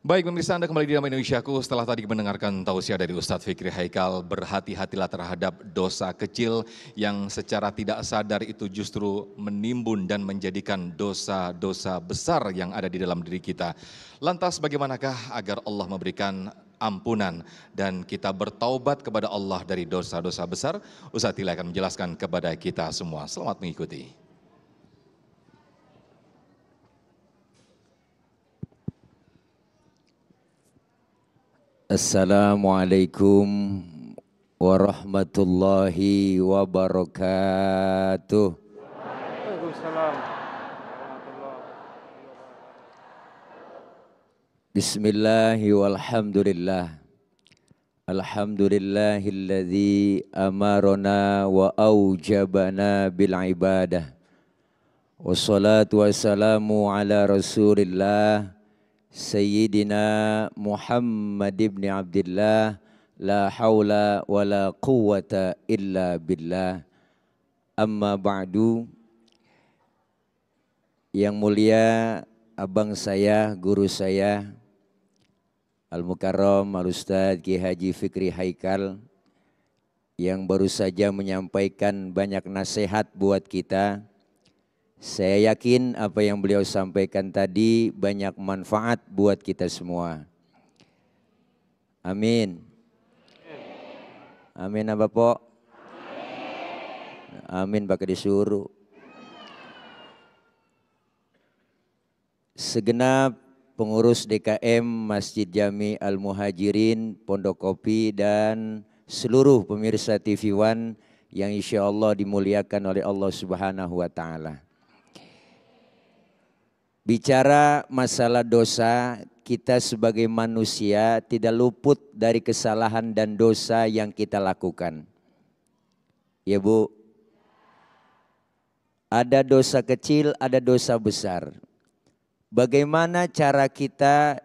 Baik pemirsa, Anda kembali di Damai Indonesiaku. Setelah tadi mendengarkan tausiah dari Ustadz Fikri Haikal, berhati-hatilah terhadap dosa kecil yang secara tidak sadar itu justru menimbun dan menjadikan dosa-dosa besar yang ada di dalam diri kita. Lantas bagaimanakah agar Allah memberikan ampunan dan kita bertaubat kepada Allah dari dosa-dosa besar? Ustadz Tila akan menjelaskan kepada kita semua. Selamat mengikuti. Assalamualaikum warahmatullahi wabarakatuh. Waalaikumsalam. Bismillahi walhamdulillah. Alhamdulillahilladzi amarona wa aujabana bil ibadah. Wassalatu wassalamu ala rasulillah Sayyidina Muhammad ibn Abdillah. La hawla wa la quwwata illa billah. Amma ba'du. Yang mulia abang saya, guru saya Al-Mukarram Al-Ustadz Ki Haji Fikri Haikal, yang baru saja menyampaikan banyak nasihat buat kita. Saya yakin apa yang beliau sampaikan tadi banyak manfaat buat kita semua. Amin. Amin apa po? Amin pakai disuruh. Segenap pengurus DKM Masjid Jami Al-Muhajirin Pondok Kopi dan seluruh pemirsa TV One yang insya Allah dimuliakan oleh Allah Subhanahu wa Ta'ala. Bicara masalah dosa, kita sebagai manusia tidak luput dari kesalahan dan dosa yang kita lakukan. Ya Bu, ada dosa kecil, ada dosa besar. Bagaimana cara kita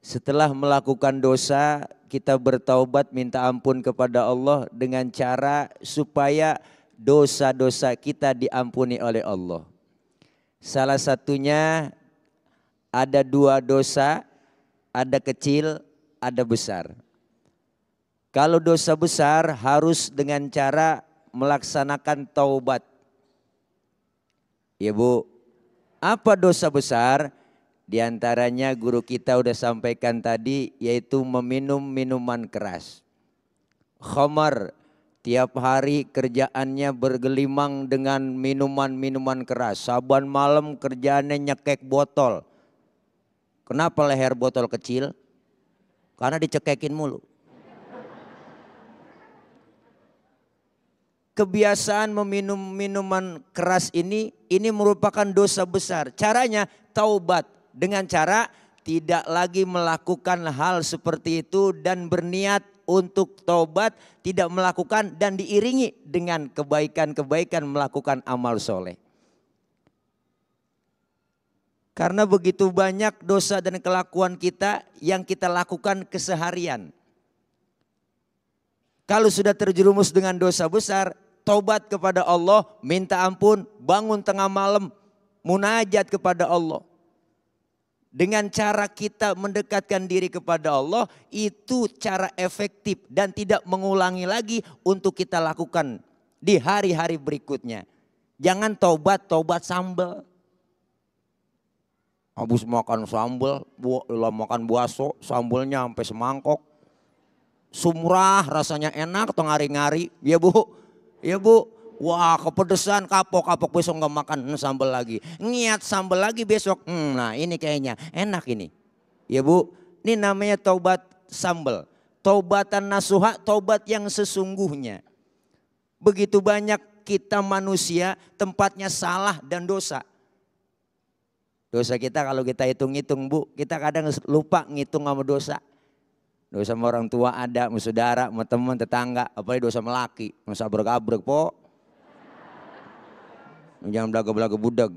setelah melakukan dosa, kita bertaubat minta ampun kepada Allah dengan cara supaya dosa-dosa kita diampuni oleh Allah. Salah satunya ada dua dosa, ada kecil, ada besar. Kalau dosa besar harus dengan cara melaksanakan taubat. Ya Bu, apa dosa besar? Di antaranya guru kita udah sampaikan tadi, yaitu meminum minuman keras. Khamar. Tiap hari kerjaannya bergelimang dengan minuman-minuman keras. Saban malam kerjaannya nyekek botol. Kenapa leher botol kecil? Karena dicekekin mulu. Kebiasaan meminum minuman keras ini merupakan dosa besar. Caranya taubat dengan cara tidak lagi melakukan hal seperti itu dan berniat untuk taubat, tidak melakukan dan diiringi dengan kebaikan-kebaikan melakukan amal soleh. Karena begitu banyak dosa dan kelakuan kita yang kita lakukan keseharian. Kalau sudah terjerumus dengan dosa besar, taubat kepada Allah, minta ampun, bangun tengah malam, munajat kepada Allah. Dengan cara kita mendekatkan diri kepada Allah, itu cara efektif dan tidak mengulangi lagi untuk kita lakukan di hari-hari berikutnya. Jangan taubat sambal. Habis makan sambal, makan bakso, sambalnya sampai semangkok. Sumrah rasanya enak atau ngari-ngari, ya Bu, ya Bu. Wah kepedesan, kapok besok gak makan sambal lagi. Niat sambal lagi besok, nah ini kayaknya enak ini. Ya Bu, ini namanya taubat sambal. Taubatan nasuha, taubat yang sesungguhnya. Begitu banyak kita manusia tempatnya salah dan dosa. Dosa kita kalau kita hitung-hitung Bu, kita kadang lupa ngitung sama dosa. Dosa sama orang tua ada, sama saudara, sama teman, tetangga. Apalagi dosa melaki, masa abrek-abrek po. Jangan belaga-belaga budak.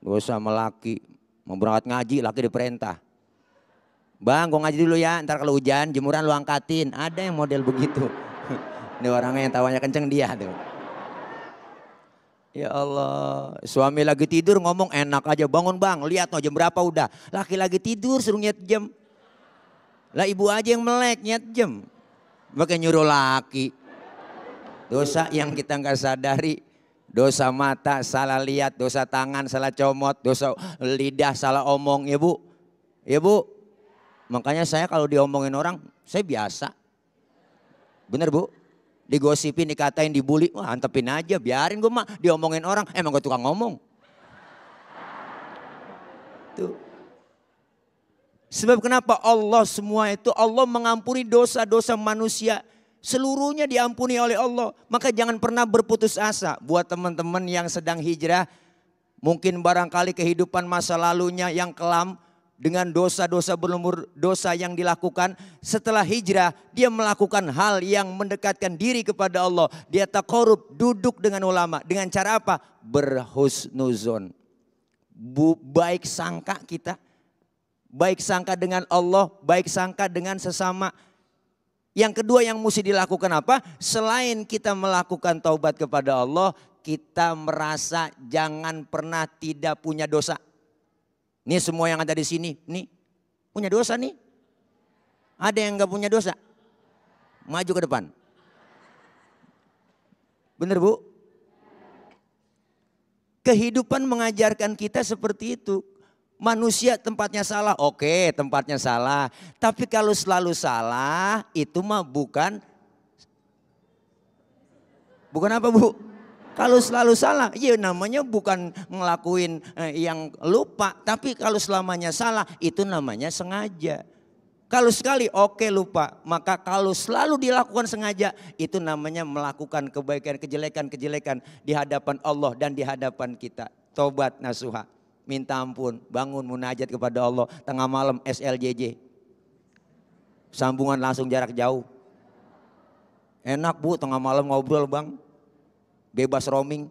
Dosa sama laki. Mau berangkat ngaji, laki diperintah. Bang, gue ngaji dulu ya, ntar kalau hujan jemuran lu angkatin. Ada yang model begitu. Ini orangnya yang tawanya kenceng dia tuh. Ya Allah, suami lagi tidur ngomong enak aja, bangun bang, lihat no jam berapa udah. Laki lagi tidur suruh nyiat jam. Lah ibu aja yang melek nyiat jam. Pakai nyuruh laki. Dosa yang kita nggak sadari. Dosa mata salah lihat, dosa tangan salah comot, dosa lidah salah omong ya bu. Ya bu, makanya saya kalau diomongin orang, saya biasa. Bener bu? Digosipin, dikatain, dibully, wah antepin aja, biarin gue mah diomongin orang, emang gue tukang ngomong. Tuh. Sebab kenapa Allah semua itu, Allah mengampuni dosa-dosa manusia, seluruhnya diampuni oleh Allah. Maka jangan pernah berputus asa buat teman-teman yang sedang hijrah, mungkin barangkali kehidupan masa lalunya yang kelam, dengan dosa-dosa berlumur dosa yang dilakukan setelah hijrah, dia melakukan hal yang mendekatkan diri kepada Allah. Dia taqarrub, duduk dengan ulama. Dengan cara apa? Berhusnuzon. Baik sangka kita. Baik sangka dengan Allah, baik sangka dengan sesama. Yang kedua yang mesti dilakukan apa? Selain kita melakukan taubat kepada Allah, kita merasa jangan pernah tidak punya dosa. Nih semua yang ada di sini, nih punya dosa nih. Ada yang nggak punya dosa? Maju ke depan. Bener bu? Kehidupan mengajarkan kita seperti itu. Manusia tempatnya salah, oke tempatnya salah. Tapi kalau selalu salah, itu mah bukan apa bu? Kalau selalu salah, ya namanya bukan ngelakuin yang lupa. Tapi kalau selamanya salah, itu namanya sengaja. Kalau sekali oke lupa, maka kalau selalu dilakukan sengaja, itu namanya melakukan kebaikan, kejelekan di hadapan Allah dan di hadapan kita. Tobat nasuha, minta ampun, bangun munajat kepada Allah. Tengah malam SLJJ, sambungan langsung jarak jauh. Enak bu, tengah malam ngobrol bang. Bebas roaming.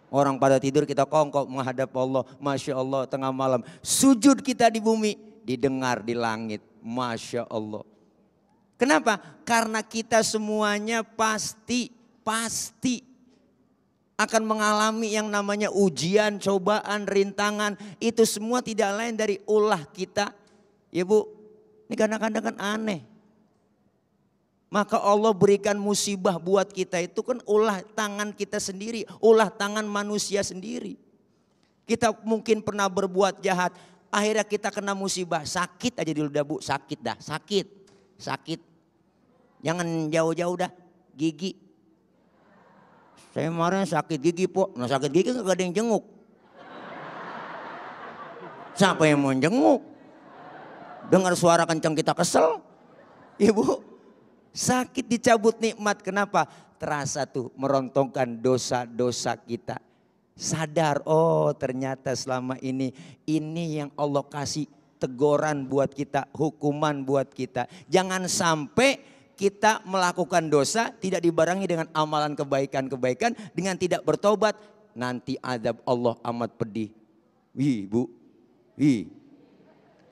Orang pada tidur kita kongkok menghadap Allah. Masya Allah tengah malam. Sujud kita di bumi. Didengar di langit. Masya Allah. Kenapa? Karena kita semuanya pasti akan mengalami yang namanya ujian, cobaan, rintangan. Itu semua tidak lain dari ulah kita. Ya bu, ini kadang-kadang kan aneh. Maka Allah berikan musibah buat kita itu kan ulah tangan kita sendiri, ulah tangan manusia sendiri. Kita mungkin pernah berbuat jahat, akhirnya kita kena musibah, sakit aja dulu dah bu, sakit dah, sakit. Jangan jauh-jauh dah, gigi. Saya kemarin sakit gigi po, nah sakit gigi gak ada yang jenguk. Siapa yang mau jenguk? Dengar suara kencang kita kesel, ibu. Sakit dicabut nikmat, kenapa? Terasa tuh merontongkan dosa-dosa kita. Sadar, oh ternyata selama ini yang Allah kasih teguran buat kita, hukuman buat kita. Jangan sampai kita melakukan dosa tidak dibarengi dengan amalan kebaikan-kebaikan, dengan tidak bertobat, nanti azab Allah amat pedih. Wih bu, wih.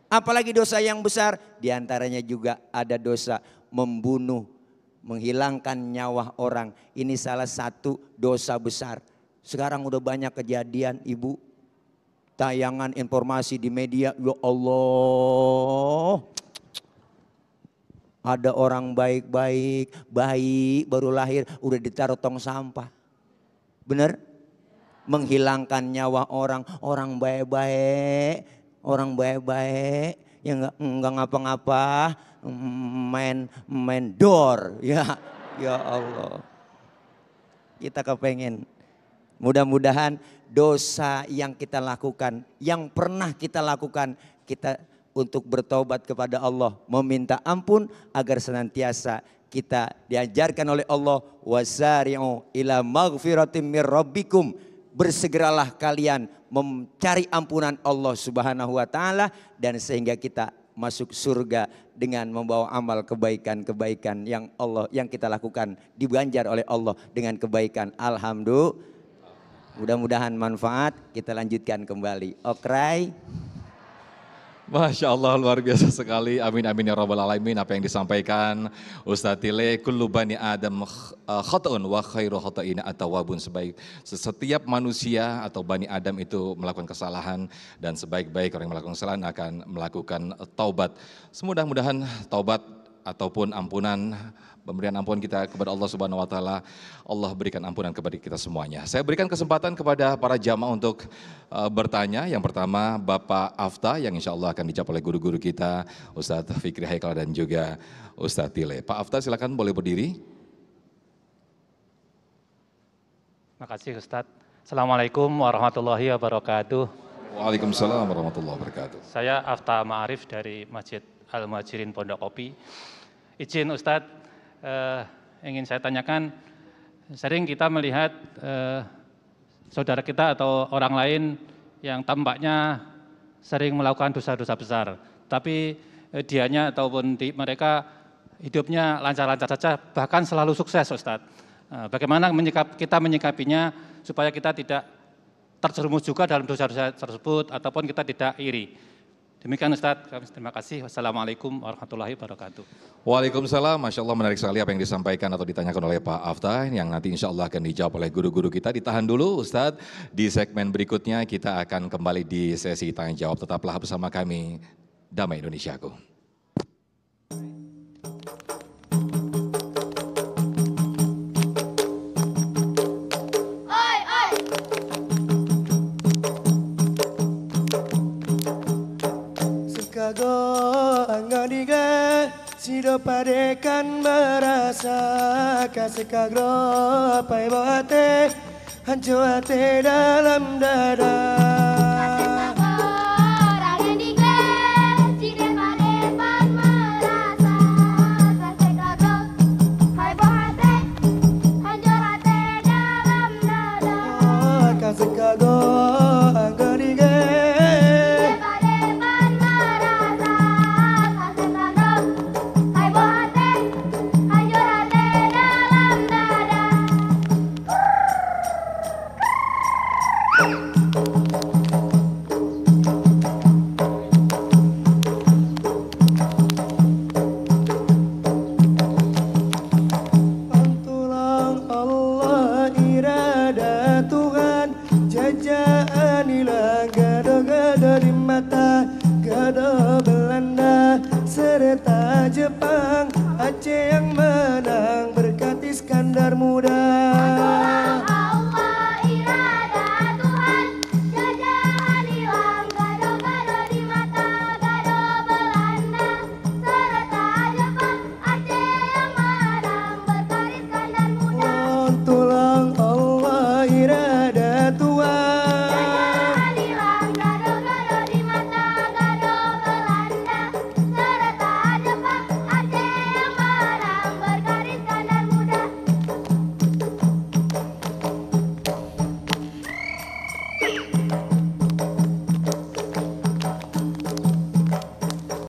Apalagi dosa yang besar, diantaranya juga ada dosa membunuh, menghilangkan nyawa orang. Ini salah satu dosa besar. Sekarang udah banyak kejadian ibu. Tayangan informasi di media, ya Allah. Ada orang baik-baik, bayi baru lahir udah ditaruh tong sampah. Bener? Menghilangkan nyawa orang baik-baik. Orang baik-baik yang enggak ngapa-ngapa. Main door ya Allah. Kita kepengen mudah-mudahan dosa yang kita lakukan, yang pernah kita lakukan, kita untuk bertobat kepada Allah, meminta ampun agar senantiasa kita diajarkan oleh Allah, wasari'u ila maghfiratim mir rabbikum, bersegeralah kalian mencari ampunan Allah Subhanahu wa taala, dan sehingga kita masuk surga dengan membawa amal kebaikan-kebaikan yang kita lakukan, diganjar oleh Allah dengan kebaikan. Alhamdulillah. Mudah-mudahan manfaat. Kita lanjutkan kembali. Okray. Masya Allah luar biasa sekali, amin amin ya rabbal alamin apa yang disampaikan Ustadz Tile, kullu bani Adam khata'un wa khairu khata'ina at-tawwabun, setiap manusia atau bani Adam itu melakukan kesalahan dan sebaik-baik orang yang melakukan kesalahan akan melakukan taubat. Semudah-mudahan taubat ataupun ampunan, pemberian ampunan kita kepada Allah Subhanahu wa taala, Allah berikan ampunan kepada kita semuanya. Saya berikan kesempatan kepada para jamaah untuk bertanya. Yang pertama Bapak Afta yang insya Allah akan dijawab oleh guru-guru kita Ustadz Fikri Haikal dan juga Ustadz Tile. Pak Afta silakan boleh berdiri. Terima kasih Ustadz. Assalamualaikum warahmatullahi wabarakatuh. Waalaikumsalam warahmatullahi wabarakatuh. Saya Afta Ma'arif dari Masjid Al-Muhajirin Pondok Kopi. Izin Ustadz, ingin saya tanyakan, sering kita melihat saudara kita atau orang lain yang tampaknya sering melakukan dosa-dosa besar, tapi dianya ataupun mereka hidupnya lancar-lancar saja, bahkan selalu sukses Ustadz. Bagaimana kita menyikapinya supaya kita tidak terjerumus juga dalam dosa-dosa tersebut ataupun kita tidak iri. Demikian Ustadz, terima kasih. Wassalamualaikum warahmatullahi wabarakatuh. Waalaikumsalam, Masya Allah menarik sekali apa yang disampaikan atau ditanyakan oleh Pak Afta yang nanti insya Allah akan dijawab oleh guru-guru kita. Ditahan dulu Ustadz, di segmen berikutnya kita akan kembali di sesi tanya jawab. Tetaplah bersama kami, Damai Indonesiaku. Sido padekan merasa kasih kagro pai boate hancur hati dalam dada. Kasih kagro angkariga Jepang, Aceh yang menang berkat Iskandar muda.